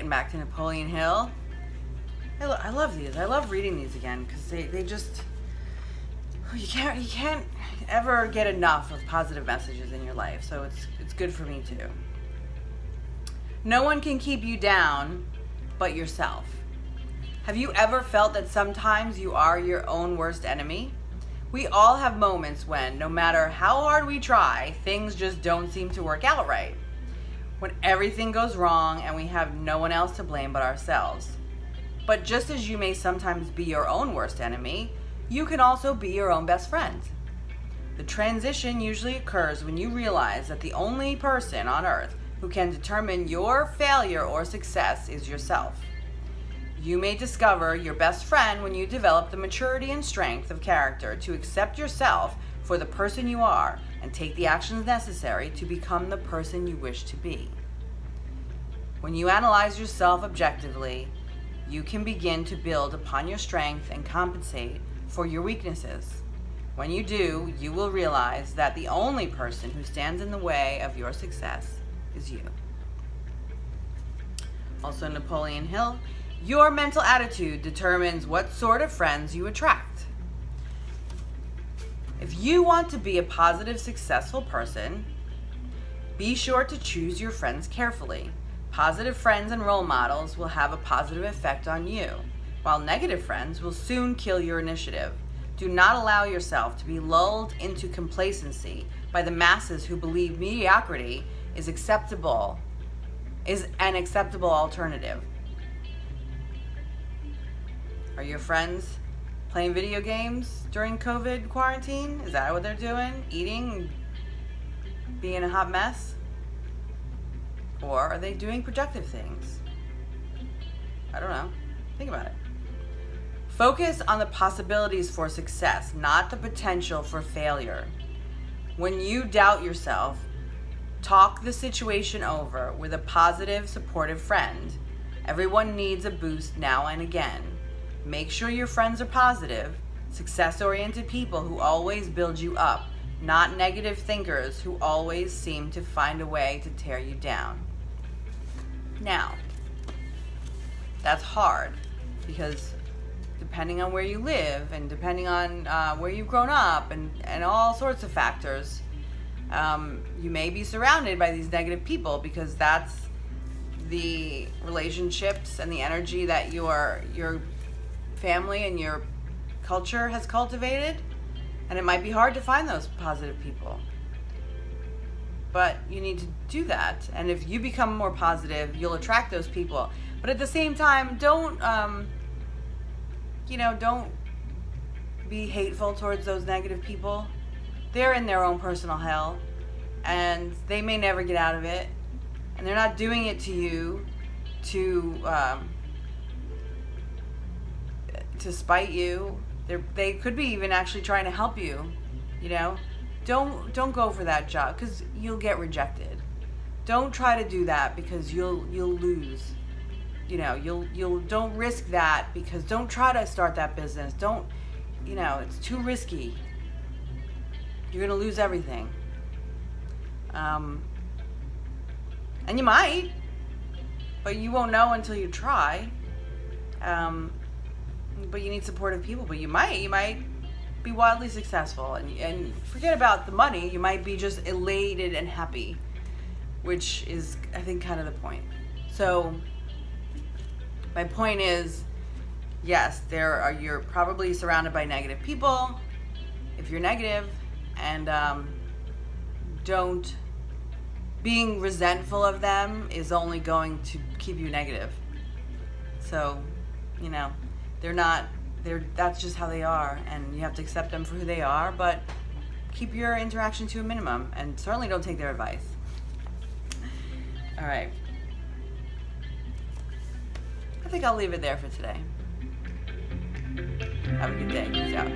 again back to Napoleon Hill. I love these. I love reading these again because they just, you can't ever get enough of positive messages in your life. So it's good for me too. No one can keep you down but yourself. Have you ever felt that sometimes you are your own worst enemy? We all have moments when, no matter how hard we try, things just don't seem to work out right. When everything goes wrong and we have no one else to blame but ourselves. But just as you may sometimes be your own worst enemy, you can also be your own best friend. The transition usually occurs when you realize that the only person on earth who can determine your failure or success is yourself. You may discover your best friend when you develop the maturity and strength of character to accept yourself for the person you are and take the actions necessary to become the person you wish to be. When you analyze yourself objectively, you can begin to build upon your strength and compensate for your weaknesses. When you do, you will realize that the only person who stands in the way of your success is you. Also, Napoleon Hill, your mental attitude determines what sort of friends you attract. If you want to be a positive, successful person, be sure to choose your friends carefully. Positive friends and role models will have a positive effect on you, while negative friends will soon kill your initiative. Do not allow yourself to be lulled into complacency by the masses who believe mediocrity is an acceptable alternative. Are your friends playing video games during COVID quarantine? Is that what they're doing? Eating? Being a hot mess? Or are they doing productive things? I don't know. Think about it. Focus on the possibilities for success, not the potential for failure. When you doubt yourself, talk the situation over with a positive, supportive friend. Everyone needs a boost now and again. Make sure your friends are positive, success-oriented people who always build you up, not negative thinkers who always seem to find a way to tear you down. Now, that's hard because depending on where you live and depending on where you've grown up and all sorts of factors, you may be surrounded by these negative people because that's the relationships and the energy that your family and your culture has cultivated, and it might be hard to find those positive people. But you need to do that, and if you become more positive, you'll attract those people. But at the same time, don't be hateful towards those negative people. They're in their own personal hell, and they may never get out of it, and they're not doing it to you to spite you. They could be even actually trying to help you. Don't go for that job because you'll get rejected. Don't try to do that because you'll lose. Don't risk that because don't try to start that business. Don't, it's too risky. You're gonna lose everything. And you might, but you won't know until you try. But you need supportive people. But you might be wildly successful, and forget about the money. You might be just elated and happy, which is, I think, kind of the point. So my point is, yes, you're probably surrounded by negative people. If you're negative, and being resentful of them is only going to keep you negative. So, that's just how they are, and you have to accept them for who they are, but keep your interaction to a minimum, and certainly don't take their advice. All right. I think I'll leave it there for today. Have a good day. Peace out.